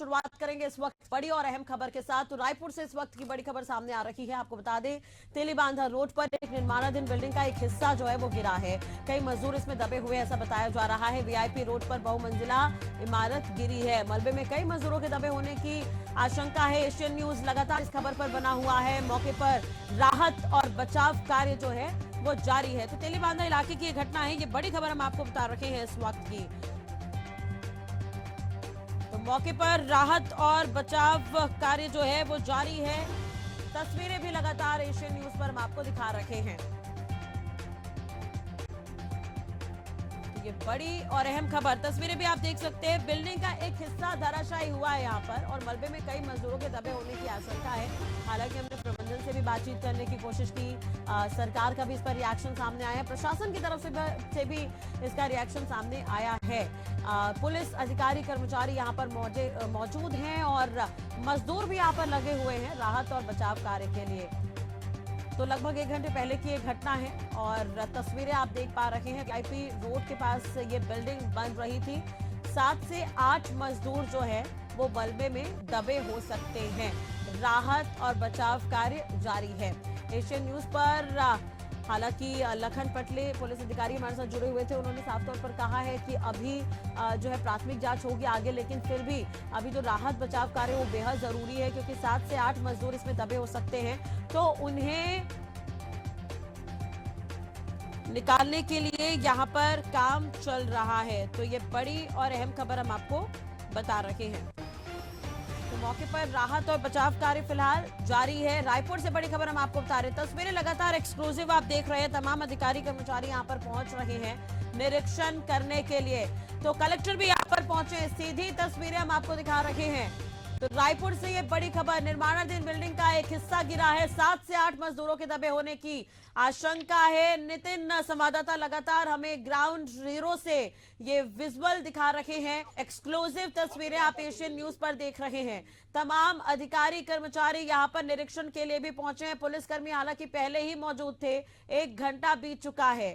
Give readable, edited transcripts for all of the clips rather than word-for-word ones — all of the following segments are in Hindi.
शुरुआत करेंगे इस वक्त बड़ी और अहम खबर के साथ। तो रायपुर से इस वक्त की बड़ी खबर सामने आ रही है। आपको बता दें, तेलीबांधा रोड पर एक निर्माणाधीन बिल्डिंग का एक हिस्सा जो है वो गिरा है। कई मजदूर इसमें दबे हुए ऐसा बताया जा रहा है। वीआईपी रोड पर बहुमंजिला इमारत गिरी है। मलबे में कई मजदूरों के दबे होने की आशंका है। एशियन न्यूज लगातार इस खबर पर बना हुआ है। मौके पर राहत और बचाव कार्य जो है वो जारी है। तो तेलीबांधा इलाके की ये घटना है, ये बड़ी खबर हम आपको बता रहे हैं इस वक्त की। तो मौके पर राहत और बचाव कार्य जो है वो जारी है। तस्वीरें भी लगातार एशियन न्यूज पर हम आपको दिखा रहे हैं। तो ये बड़ी और अहम खबर, तस्वीरें भी आप देख सकते हैं। बिल्डिंग का एक हिस्सा धराशायी हुआ है यहाँ पर और मलबे में कई मजदूरों के दबे होने की आशंका है। हालांकि हमने प्रबंधन से भी बातचीत करने की कोशिश की। सरकार का भी इस पर रिएक्शन सामने आया है, प्रशासन की तरफ से भी इसका रिएक्शन सामने आया है। पुलिस अधिकारी कर्मचारी यहाँ पर मौजूद हैं और मजदूर भी यहाँ पर लगे हुए हैं राहत और बचाव कार्य के लिए। तो लगभग 1 घंटे पहले की एक घटना है और तस्वीरें आप देख पा रहे हैं। वीआईपी रोड के पास ये बिल्डिंग बन रही थी। 7 से 8 मजदूर जो है वो मलबे में दबे हो सकते हैं। राहत और बचाव कार्य जारी है। एशियन न्यूज पर हालांकि लखन पटले पुलिस अधिकारी हमारे साथ जुड़े हुए थे। उन्होंने साफ तौर पर कहा है कि अभी जो है प्राथमिक जांच होगी आगे, लेकिन फिर भी अभी जो राहत बचाव कार्य वो बेहद जरूरी है क्योंकि 7 से 8 मजदूर इसमें दबे हो सकते हैं। तो उन्हें निकालने के लिए यहाँ पर काम चल रहा है। तो ये बड़ी और अहम खबर हम आपको बता रहे हैं। तो मौके पर राहत और बचाव कार्य फिलहाल जारी है। रायपुर से बड़ी खबर हम आपको बता रहे हैं। तस्वीरें लगातार एक्सक्लूसिव आप देख रहे हैं। तमाम अधिकारी कर्मचारी यहाँ पर पहुंच रहे हैं निरीक्षण करने के लिए। तो कलेक्टर भी यहाँ पर पहुंचे, सीधी तस्वीरें हम आपको दिखा रहे हैं। तो रायपुर से ये बड़ी खबर, निर्माणाधीन बिल्डिंग का एक हिस्सा गिरा है। 7 से 8 मजदूरों के दबे होने की आशंका है। नितिन संवाददाता लगातार हमें ग्राउंड जीरो से ये विजुअल दिखा रहे हैं। एक्सक्लूसिव तस्वीरें आप एशियन न्यूज पर देख रहे हैं। तमाम अधिकारी कर्मचारी यहाँ पर निरीक्षण के लिए भी पहुंचे हैं। पुलिसकर्मी हालांकि पहले ही मौजूद थे। 1 घंटा बीत चुका है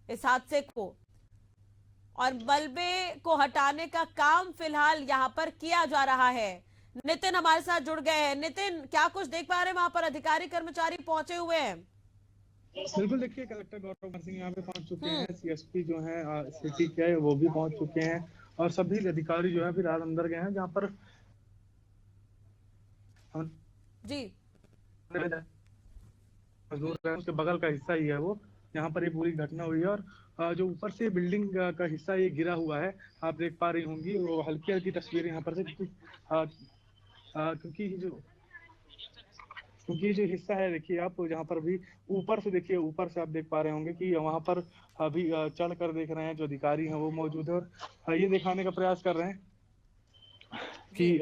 इस हादसे को और मलबे को हटाने का काम फिलहाल यहाँ पर किया जा रहा है। नितिन हमारे साथ जुड़ गए हैं। नितिन, क्या कुछ देख पा रहे हैं? वहां पर अधिकारी कर्मचारी पहुंचे हुए हैं। बिल्कुल, देखिए कलेक्टर गौरव कुमार सिंह यहाँ पे पहुंच चुके हैं। सीएसपी जो है सिटी के वो भी पहुंच चुके हैं और सभी अधिकारी जो है फिर आज अंदर गए हैं जहाँ पर जी मजदूर है उसके बगल का हिस्सा ही है वो, यहाँ पर ये पूरी घटना हुई है। और जो ऊपर से बिल्डिंग का हिस्सा ये गिरा हुआ है आप देख पा रही होंगी। वो हल्की हल्की तस्वीरें यहाँ पर से क्योंकि जो हिस्सा है देखिए आप जहाँ पर भी ऊपर से देखिए, ऊपर से आप देख पा रहे होंगे कि वहां पर अभी चढ़ कर देख रहे हैं जो अधिकारी हैं वो मौजूद है और ये दिखाने का प्रयास कर रहे हैं कि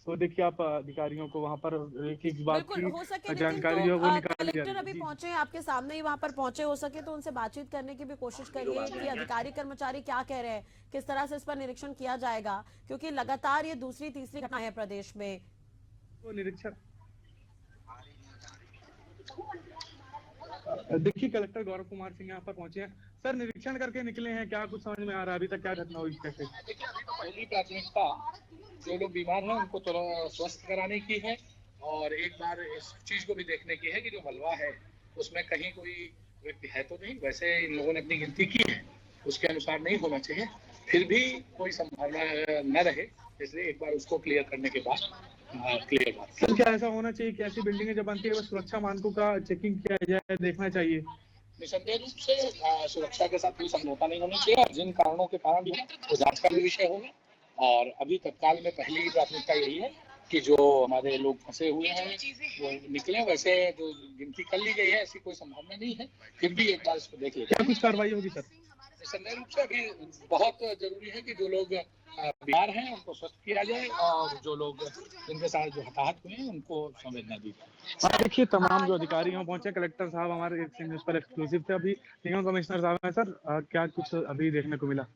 तो देखिए आप अधिकारियों को वहां पर एक बात की जानकारी जो है वो निकाली जा रही है। कलेक्टर अभी पहुंचे आपके सामने ही, वहां पर पहुंचे, हो सके तो उनसे बातचीत करने की भी कोशिश करिए कि अधिकारी कर्मचारी क्या कह रहे हैं, किस तरह से इस पर निरीक्षण किया जाएगा, क्योंकि लगातार ये दूसरी तीसरी घटना है प्रदेश में। तो निरीक्षण देखिए कलेक्टर गौरव कुमार सिंह यहाँ पर पहुंचे हैं। सर, निरीक्षण करके निकले हैं, क्या कुछ समझ में आ रहा है अभी तक क्या घटना हुई कैसे? देखिए, अभी तो पहली प्राथमिकता जो लोग बीमार हैं उनको थोड़ा स्वस्थ कराने की है और एक बार इस चीज को भी देखने की है कि जो मलबा है उसमें कहीं कोई व्यक्ति है तो नहीं। वैसे इन लोगों ने अपनी गिनती की है, उसके अनुसार नहीं होना चाहिए, फिर भी कोई संभावना न रहे, इसलिए एक बार उसको क्लियर करने के बाद क्लियर बात। सर, क्या ऐसा होना चाहिए कि ऐसी बिल्डिंगें जब बनती है सुरक्षा मानकों का चेकिंग किया जाए, देखना चाहिए? निसंदेह रूप से सुरक्षा के साथ कोई समझौता नहीं होना चाहिए और जिन कारणों के कारण वो जांच का भी विषय होगा। और अभी तत्काल में पहली प्राथमिकता यही है कि जो हमारे लोग फंसे हुए हैं वो निकले। वैसे जो गिनती कर ली गई है ऐसी कोई संभावना नहीं है, फिर भी एक बार इसको देख लीजिए। क्या कुछ कार्रवाई होगी सर? निसंदेह रूप से अभी बहुत जरूरी है कि जो लोग बीमार हैं उनको स्वस्थ किया जाए और जो लोग जिनके साथ जो हताहत हुए हैं उनको संवेदना दी जाए। देखिए तमाम जो अधिकारी यहाँ पहुंचे, कलेक्टर साहब हमारे न्यूज़ पर एक्सक्लूसिव थे। अभी निगम कमिश्नर साहब हैं। सर, क्या कुछ अभी देखने को मिला?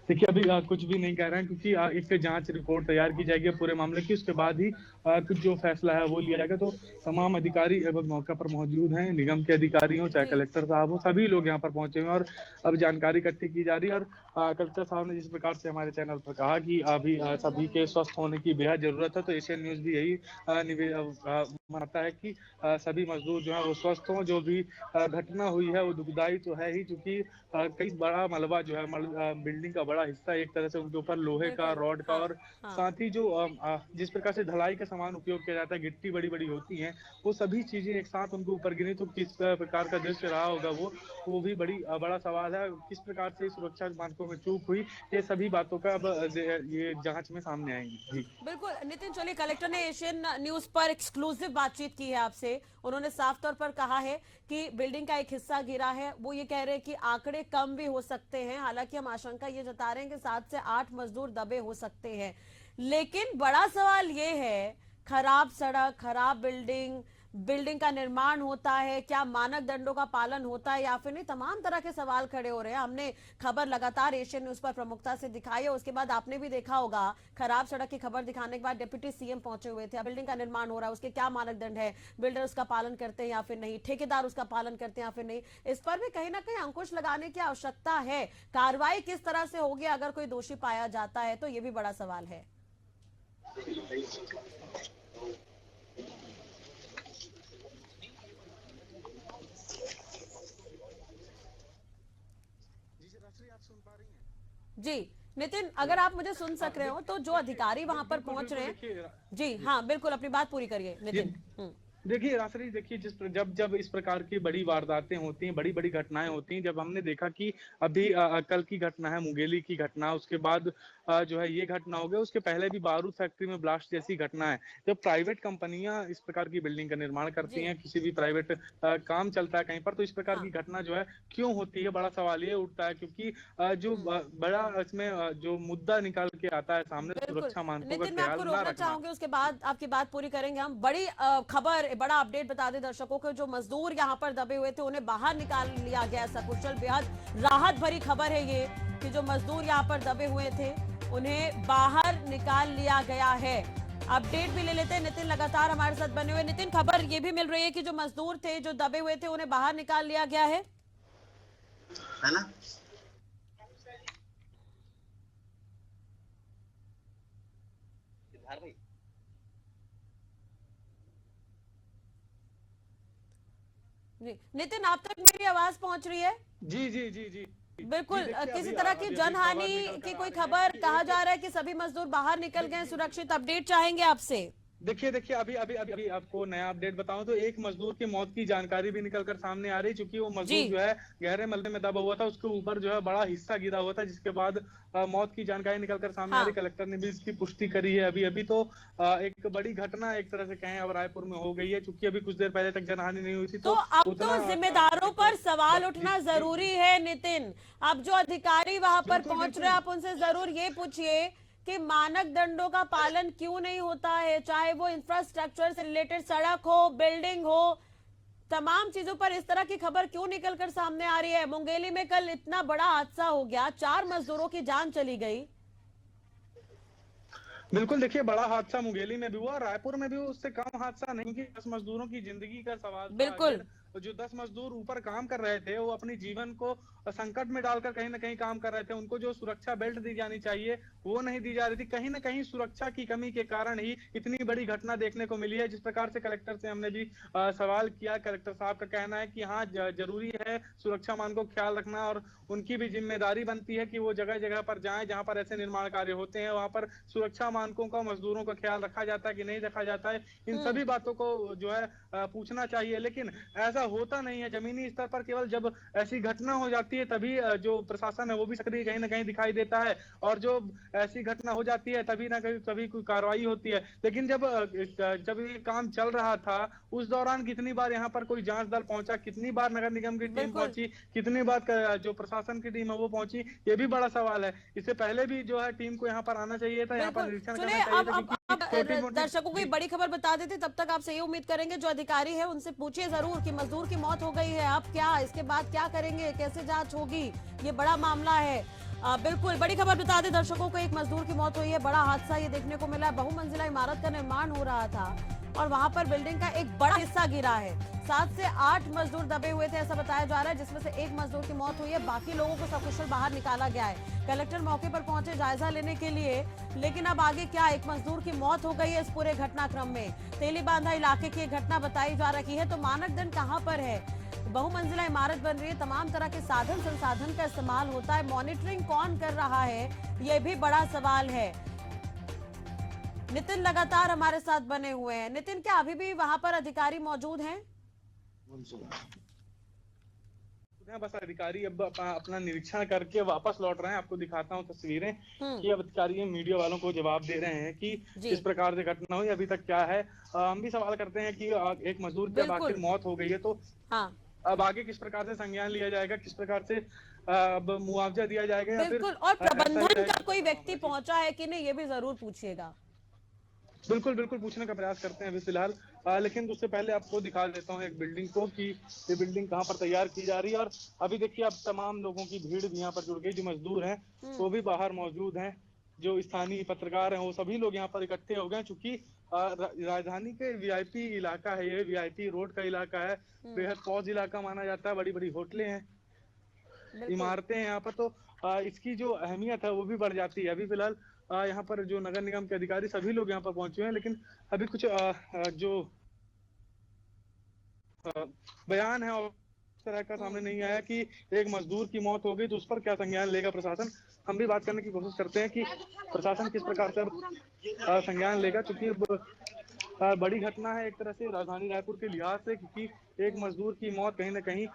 देखिए अभी कुछ भी नहीं कह रहे हैं, क्योंकि एक जांच रिपोर्ट तैयार की जाएगी पूरे मामले की, उसके बाद ही कुछ जो फैसला है वो लिया जाएगा। तो तमाम अधिकारी अब मौके पर मौजूद हैं, निगम के अधिकारी हो चाहे जी कलेक्टर साहब हो, सभी लोग यहाँ पर पहुंचे हुए हैं और अब जानकारी इकट्ठी की जा रही है। और कलेक्टर साहब ने जिस प्रकार से हमारे चैनल पर कहा कि अभी सभी के स्वस्थ होने की बेहद जरूरत है, तो एशियन न्यूज भी यही मानता है कि सभी मजदूर जो है वो स्वस्थ हों। जो भी घटना हुई है वो दुखदाई तो है ही, क्योंकि कई बड़ा मलबा जो है बिल्डिंग का बड़ा हिस्सा एक तरह से उनके ऊपर लोहे का, बिल्कुल। रॉड का, हाँ और हाँ साथ ही जो जिस प्रकार से ढलाई का सामान उपयोग किया जाता है, गिट्टी बड़ी बड़ी होती है, वो सभी चीजें एक साथ उनके ऊपर गिरी, तो किस प्रकार का दृश्य रहा होगा वो भी बड़ा सवाल है। किस प्रकार से सुरक्षा मानकों में चूक हुई, ये सभी बातों का अब ये जांच में सामने आएंगी। जी बिल्कुल नितिन, चलिए कलेक्टर ने एशियन न्यूज पर एक्सक्लूसिव बातचीत की है आपसे। उन्होंने साफ तौर पर कहा है कि बिल्डिंग का एक हिस्सा गिरा है। वो ये कह रहे हैं कि आंकड़े कम भी हो सकते हैं, हालांकि हम आशंका ये जता रहे हैं कि 7 से 8 मजदूर दबे हो सकते हैं। लेकिन बड़ा सवाल ये है, खराब सड़क, खराब बिल्डिंग का निर्माण होता है, क्या मानक दंडों का पालन होता है या फिर नहीं, तमाम तरह के सवाल खड़े हो रहे हैं। हमने खबर लगातार एशियन न्यूज पर प्रमुखता से दिखाई है। उसके बाद आपने भी देखा होगा, खराब सड़क की खबर दिखाने के बाद डिप्टी सीएम पहुंचे हुए थे। बिल्डिंग का निर्माण हो रहा है, उसके क्या मानदंड है, बिल्डर उसका पालन करते हैं या फिर नहीं, ठेकेदार उसका पालन करते हैं या फिर नहीं, इस पर भी कहीं ना कहीं अंकुश लगाने की आवश्यकता है। कार्रवाई किस तरह से होगी अगर कोई दोषी पाया जाता है, तो ये भी बड़ा सवाल है। जी नितिन, अगर आप मुझे सुन सक रहे हो तो जो अधिकारी वहां पर पहुंच रहे हैं। जी हाँ बिल्कुल, अपनी बात पूरी करिए नितिन। देखिए रात्रि, देखिए जब इस प्रकार की बड़ी वारदातें होती हैं, बड़ी बड़ी घटनाएं होती हैं, जब हमने देखा कि अभी कल की घटना है, मुंगेली की घटना, उसके बाद जो है ये घटना हो गया, उसके पहले भी बारूद फैक्ट्री में ब्लास्ट जैसी घटना है। जब प्राइवेट कंपनियां इस प्रकार की बिल्डिंग का निर्माण करती जी हैं, किसी भी प्राइवेट काम चलता है कहीं पर, तो इस प्रकार हाँ की घटना जो है क्यों होती है, बड़ा सवाल ये उठता है। क्योंकि जो बड़ा इसमें जो मुद्दा निकाल के आता है सामने, बिल्कुल सुरक्षा मानकों का नितिन, मैं ख्याल आपको ना रोकना रखना। चाहूंगी, उसके बाद आपकी बात पूरी करेंगे हम। बड़ी खबर, बड़ा अपडेट बता दें दर्शकों को, जो मजदूर यहाँ पर दबे हुए थे उन्हें बाहर निकाल लिया गया सकुशल। बेहद राहत भरी खबर है ये कि जो मजदूर यहाँ पर दबे हुए थे उन्हें बाहर निकाल लिया गया है। अपडेट भी ले लेते हैं नितिन, लगातार हमारे साथ बने हुए। नितिन, खबर ये भी मिल रही है कि जो मजदूर थे जो दबे हुए थे उन्हें बाहर निकाल लिया गया है ना। नितिन, आप तक मेरी आवाज पहुंच रही है? जी जी जी जी बिल्कुल, देखिए किसी अभी तरह की अभी जनहानि खबर निकल कर की आ कोई रही है खबर? कि कहा एक जा रहा है कि सभी मजदूर बाहर निकल गए हैं सुरक्षित। अपडेट चाहेंगे आपसे। देखिए देखिए अभी अभी अभी अभी आपको नया अपडेट बताऊं तो एक मजदूर की मौत की जानकारी भी निकलकर सामने आ रही है, क्योंकि वो जी मजदूर जो है गहरे मलबे में दबा हुआ था, उसके ऊपर जो है बड़ा हिस्सा गिरा हुआ था, जिसके बाद मौत की जानकारी निकलकर सामने आ रही। हाँ, कलेक्टर ने भी इसकी पुष्टि करी है अभी अभी। तो एक बड़ी घटना एक तरह से कहें अब रायपुर में हो गई है, क्योंकि अभी कुछ देर पहले तक जनहानि नहीं हुई थी, तो तो अब उतना तो जिम्मेदारों पर सवाल जी उठना जी जरूरी है नितिन। अब जो अधिकारी वहां पर बिल्कुल पहुंच रहे बिल्कुल हैं, आप उनसे जरूर ये पूछिए कि मानक दंडों का पालन क्यों नहीं होता है, चाहे वो इंफ्रास्ट्रक्चर से रिलेटेड सड़क हो, बिल्डिंग हो, तमाम चीजों पर इस तरह की खबर क्यों निकलकर सामने आ रही है। मुंगेली में कल इतना बड़ा हादसा हो गया, 4 मजदूरों की जान चली गई। बिल्कुल। देखिए बड़ा हादसा मुंगेली में भी हुआ, रायपुर में भी उससे कम हादसा नहीं, कि 10 मजदूरों की जिंदगी का सवाल था। बिल्कुल आखिर जो 10 मजदूर ऊपर काम कर रहे थे, वो अपनी जीवन को संकट में डालकर कहीं ना कहीं काम कर रहे थे। उनको जो सुरक्षा बेल्ट दी जानी चाहिए वो नहीं दी जा रही थी। कहीं ना कहीं सुरक्षा की कमी के कारण ही इतनी बड़ी घटना देखने को मिली है। जिस प्रकार से कलेक्टर से हमने भी सवाल किया, कलेक्टर साहब का कहना है कि हाँ जरूरी है सुरक्षा मानकों का ख्याल रखना, और उनकी भी जिम्मेदारी बनती है कि वो जगह जगह पर जाएं जहां पर ऐसे निर्माण कार्य होते हैं, वहां पर सुरक्षा मानकों का, मजदूरों का ख्याल रखा जाता है कि नहीं रखा जाता है। इन सभी बातों को जो है पूछना चाहिए, लेकिन ऐसा होता नहीं है। जमीनी स्तर पर केवल जब ऐसी घटना हो जाती है तभी जो प्रशासन है वो भी सक्रिय कहीं ना कहीं दिखाई देता है, और जो ऐसी घटना हो जाती है तभी ना कभी कोई कार्रवाई होती है। लेकिन जब ये काम चल रहा था उस दौरान कितनी बार यहाँ पर कोई जांच दल पहुंचा, कितनी बार नगर निगम की टीम बिल्कुल पहुंची, कितनी बार जो प्रशासन की टीम है वो पहुंची, ये भी बड़ा सवाल है। इससे पहले भी जो है टीम को यहाँ पर आना चाहिए था, यहाँ पर बिल्कुल। निरीक्षण सुनिए, करना चाहिए था, अब क्योंकि छोटी मोटी दर्शकों को ये बड़ी खबर बता देते, तब तक आपसे ये उम्मीद करेंगे जो अधिकारी है उनसे पूछिए जरूर कि मजदूर की मौत हो गई है, अब क्या, इसके बाद क्या करेंगे, कैसे जांच होगी, ये बड़ा मामला है। बिल्कुल बड़ी खबर बता दें दर्शकों को, एक मजदूर की मौत हुई है। बड़ा हादसा ये देखने को मिला है। बहुमंजिला इमारत का निर्माण हो रहा था और वहां पर बिल्डिंग का एक बड़ा हिस्सा गिरा है। 7 से 8 मजदूर दबे हुए थे ऐसा बताया जा रहा है, जिसमें से एक मजदूर की मौत हुई है। बाकी लोगों को सकुशल बाहर निकाला गया है। कलेक्टर मौके पर पहुंचे जायजा लेने के लिए, लेकिन अब आगे क्या? एक मजदूर की मौत हो गई है इस पूरे घटनाक्रम में। तेलीबांधा इलाके की घटना बताई जा रही है। तो मानक दंड कहां पर है? बहुमंजिला इमारत बन रही है, तमाम तरह के साधन संसाधन का इस्तेमाल होता है, मॉनिटरिंग कौन कर रहा है, ये भी बड़ा सवाल है। नितिन लगातार हमारे साथ बने हुए हैं। नितिन, क्या अभी भी वहां पर अधिकारी मौजूद हैं? बस अधिकारी अब अपना निरीक्षण करके वापस लौट रहे हैं। आपको दिखाता हूँ तस्वीरें कि अब अधिकारी मीडिया वालों को जवाब दे रहे हैं कि किस प्रकार से घटना हुई, अभी तक क्या है। हम भी सवाल करते हैं कि एक मजदूर की आखिर मौत हो गई है, तो अब आगे किस प्रकार से संज्ञान लिया जाएगा, किस प्रकार से अब मुआवजा दिया जाएगा, या बिल्कुल, और प्रबंधन का कोई व्यक्ति पहुंचा है कि नहीं, ये भी जरूर पूछिएगा। बिल्कुल बिल्कुल पूछने का प्रयास करते हैं अभी फिलहाल। लेकिन उससे पहले आपको दिखा देता हूँ एक बिल्डिंग को कि ये बिल्डिंग कहाँ पर तैयार की जा रही है। और अभी देखिए, अब तमाम लोगों की भीड़ भी यहाँ पर जुड़ गई। जो मजदूर हैं वो भी बाहर मौजूद हैं, जो स्थानीय पत्रकार हैं वो सभी लोग यहाँ पर इकट्ठे हो गए। चूंकि राजधानी के वीआईपी इलाका है, ये वीआईपी रोड का इलाका है, बेहद पौष इलाका माना जाता है। बड़ी बड़ी होटलें हैं, इमारतें हैं यहाँ पर, तो इसकी जो अहमियत है वो भी बढ़ जाती है। अभी फिलहाल यहाँ पर जो नगर निगम के अधिकारी सभी लोग यहाँ पर पहुंचे हैं, लेकिन अभी कुछ जो बयान है और इस तरह का सामने नहीं आया कि एक मजदूर की मौत हो गई तो उस पर क्या संज्ञान लेगा प्रशासन। हम भी बात करने की कोशिश करते हैं कि प्रशासन किस प्रकार से संज्ञान लेगा, क्योंकि बड़ी घटना है एक तरह से राजधानी रायपुर के लिहाज से, क्योंकि एक मजदूर की मौत कहीं ना कहीं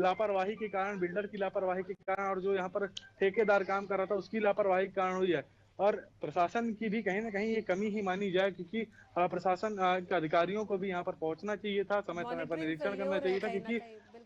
लापरवाही के कारण, बिल्डर की लापरवाही के कारण, और जो यहाँ पर ठेकेदार काम कर रहा था उसकी लापरवाही के कारण हुई है। और प्रशासन की भी कहीं ना कहीं ये कमी ही मानी जाए, क्योंकि प्रशासन के अधिकारियों को भी यहाँ पर पहुंचना चाहिए था, समय समय पर निरीक्षण करना चाहिए था, क्योंकि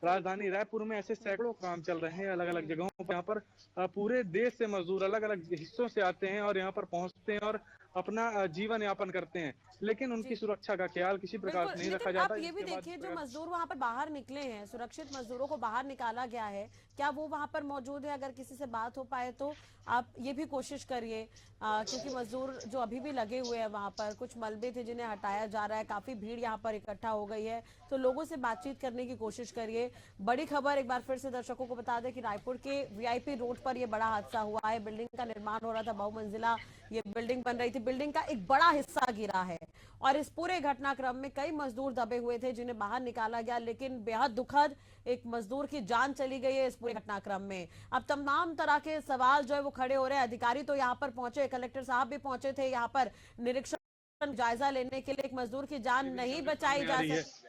राजधानी रायपुर में ऐसे सैकड़ों काम चल रहे हैं अलग अलग जगहों पर। यहाँ पर पूरे देश से मजदूर अलग अलग हिस्सों से आते हैं और यहाँ पर पहुंचते हैं और अपना जीवन यापन करते हैं, लेकिन उनकी सुरक्षा का ख्याल किसी प्रकार से नहीं रखा जाता। आप ये भी देखिए, जो मजदूर वहां पर बाहर निकले हैं, सुरक्षित मजदूरों को बाहर निकाला गया है, क्या वो वहां पर मौजूद है? अगर किसी से बात हो पाए तो आप ये भी कोशिश करिए, क्योंकि मजदूर जो अभी भी लगे हुए हैं वहां पर, कुछ मलबे थे जिन्हें हटाया जा रहा है, काफी भीड़ यहाँ पर इकट्ठा हो गई है, तो लोगों से बातचीत करने की कोशिश करिए। बड़ी खबर एक बार फिर से दर्शकों को बता दें कि रायपुर के वीआईपी रोड पर यह बड़ा हादसा हुआ है। बिल्डिंग का निर्माण हो रहा था, बहुमंजिला ये बिल्डिंग बन रही थी, बिल्डिंग का एक बड़ा हिस्सा गिरा है और इस पूरे घटनाक्रम में कई मजदूर दबे हुए थे जिन्हें बाहर निकाला गया, लेकिन बेहद दुखद एक मजदूर की जान चली गई है इस पूरे घटनाक्रम में। अब तमाम तरह के सवाल जो है वो खड़े हो रहे हैं। अधिकारी तो यहाँ पर पहुंचे, कलेक्टर साहब भी पहुंचे थे यहाँ पर निरीक्षण जायजा लेने के लिए। एक मजदूर की जान नहीं बचाई जा सकती।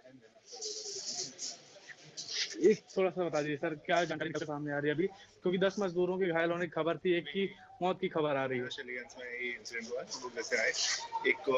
एक थोड़ा सा बता दीजिए सर, क्या जानकारी सामने आ रही है अभी, क्योंकि 10 मजदूरों के घायल होने की खबर थी, एक की मौत की खबर आ रही है। इंसिडेंट हुआ है, लोग जैसे आए, एक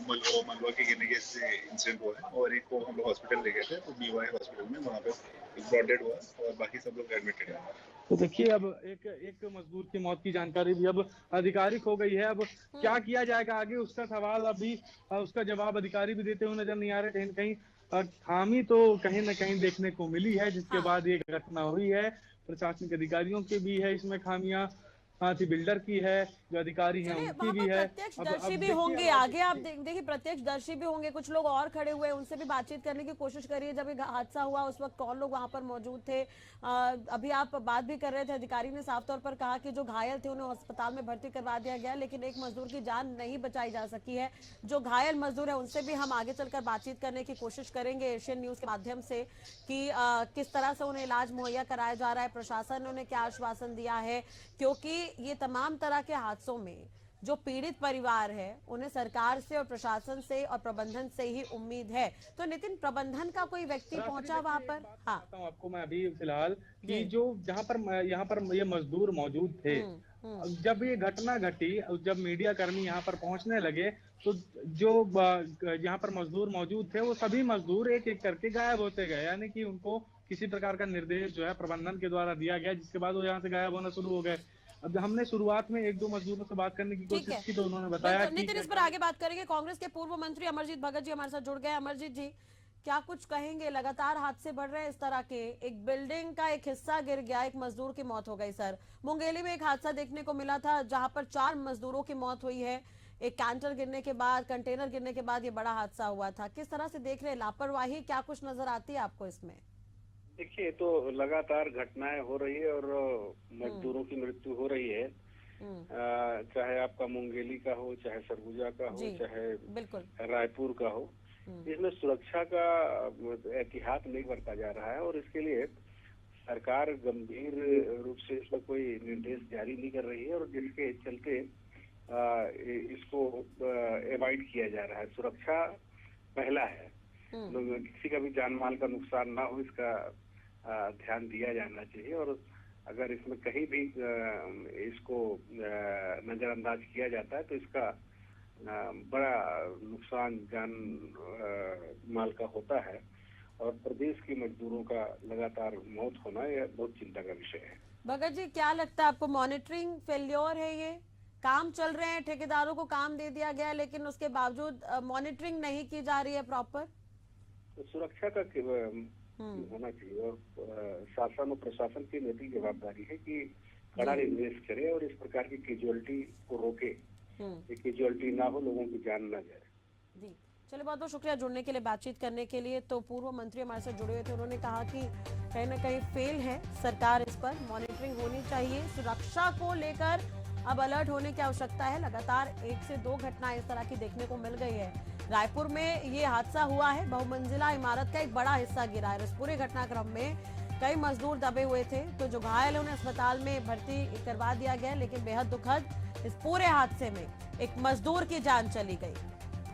मलबा के गिरने के इंसिडेंट हुआ है और एक को हम लोग हॉस्पिटल ले गए थे, तो बीवाई हॉस्पिटल में, वहाँ पे एक ब्रॉड डेड हुआ और बाकी सब लोग एडमिटेड है। तो देखिए, अब एक मजदूर की मौत की जानकारी भी अब आधिकारिक हो गई है। अब क्या किया जाएगा आगे, उसका सवाल अभी उसका जवाब अधिकारी भी देते हुए नजर नहीं आ रहे। कहीं न कहीं खामी तो कहीं ना कहीं देखने को मिली है, जिसके बाद ये घटना हुई है। प्रशासनिक अधिकारियों के भी है इसमें खामियां, साथ ही बिल्डर की है, जो अधिकारी हैं उनकी भी है। प्रत्यक्षदर्शी भी होंगे आगे, आप देखिए प्रत्यक्षदर्शी भी होंगे, कुछ लोग और खड़े हुए, उनसे भी बातचीत करने की कोशिश करिए। जब ये हादसा हुआ उस वक्त कौन लोग वहां पर मौजूद थे? अभी आप बात भी कर रहे थे, अधिकारी ने साफ तौर पर कहा कि जो घायल थे उन्हें अस्पताल में भर्ती करवा दिया गया, लेकिन एक मजदूर की जान नहीं बचाई जा सकी है। जो घायल मजदूर है उनसे भी हम आगे चलकर बातचीत करने की कोशिश करेंगे एशियन न्यूज के माध्यम से, कि किस तरह से उन्हें इलाज मुहैया कराया जा रहा है, प्रशासन ने उन्हें क्या आश्वासन दिया है, क्योंकि ये तमाम तरह के हादसों में जो पीड़ित परिवार है उन्हें सरकार से और प्रशासन से और प्रबंधन से ही उम्मीद है। तो नितिन, प्रबंधन का कोई व्यक्ति पहुंचा वहां पर? हाँ, आपको मैं अभी फिलहाल कि जो यहाँ पर ये मजदूर मौजूद थे, जब ये घटना घटी, जब मीडिया कर्मी यहाँ पर पहुंचने लगे, तो जो यहाँ पर मजदूर मौजूद थे वो सभी मजदूर एक एक करके गायब होते गए, यानी कि उनको किसी प्रकार का निर्देश जो है प्रबंधन के द्वारा दिया गया, जिसके बाद वो यहाँ से गायब होना शुरू हो गए। अब हमने शुरुआत में 1-2 मजदूरों से बात करने की कोशिश की, तो उन्होंने बताया कि नितिन, इस पर आगे बात करेंगे। कांग्रेस के पूर्व मंत्री अमरजीत भगत जी हमारे साथ जुड़ गए। अमरजीत जी, क्या कुछ कहेंगे? लगातार हादसे बढ़ रहे हैं इस तरह के। एक बिल्डिंग का एक हिस्सा गिर गया, एक मजदूर की मौत हो गई। सर, मुंगेली में एक हादसा देखने को मिला था जहां पर 4 मजदूरों की मौत हुई है। एक कैंटर गिरने के बाद, कंटेनर गिरने के बाद ये बड़ा हादसा हुआ था। किस तरह से देख रहे हैं? लापरवाही क्या कुछ नजर आती है आपको इसमें? देखिए, तो लगातार घटनाएं हो रही है और मजदूरों की मृत्यु हो रही है। चाहे आपका मुंगेली का हो, चाहे सरगुजा का हो, चाहे बिल्कुल रायपुर का हो, इसमें सुरक्षा का एहतियात नहीं बरता जा रहा है और इसके लिए सरकार गंभीर रूप से इस पर कोई निर्देश जारी नहीं कर रही है और जिसके चलते इसको अवॉइड किया जा रहा है। सुरक्षा पहला है, किसी का भी जान माल का नुकसान ना हो, इसका ध्यान दिया जाना चाहिए और अगर इसमें कहीं भी इसको नजरअंदाज किया जाता है तो इसका बड़ा नुकसान जान माल का होता है और प्रदेश के मजदूरों का लगातार मौत होना यह बहुत चिंता का विषय है। भगत जी, क्या लगता है आपको? मॉनिटरिंग फेल्योर है ये? काम चल रहे हैं, ठेकेदारों को काम दे दिया गया लेकिन उसके बावजूद मॉनिटरिंग नहीं की जा रही है प्रॉपर? तो सुरक्षा का होना चाहिए और शासन और प्रशासन की नैतिक जवाबदारी है कि कड़ा निर्देश करे और इस प्रकार की कैजुअलिटी को रोके, कैजुअलिटी ना हो, लोगों की जान ना जाए। जी, चलिए, बहुत बहुत शुक्रिया जुड़ने के लिए, बातचीत करने के लिए। तो पूर्व मंत्री हमारे साथ जुड़े हुए थे, उन्होंने कहा कि कहीं ना कहीं फेल है सरकार, इस पर मॉनिटरिंग होनी चाहिए। सुरक्षा को लेकर अब अलर्ट होने की आवश्यकता है। लगातार 1 से 2 घटनाएं इस तरह की देखने को मिल गई है। रायपुर में ये हादसा हुआ है, बहुमंजिला इमारत का एक बड़ा हिस्सा गिरा है। इस पूरे घटनाक्रम में कई मजदूर दबे हुए थे, तो जो घायल है उन्हें अस्पताल में भर्ती करवा दिया गया, लेकिन बेहद दुखद इस पूरे हादसे में एक मजदूर की जान चली गई।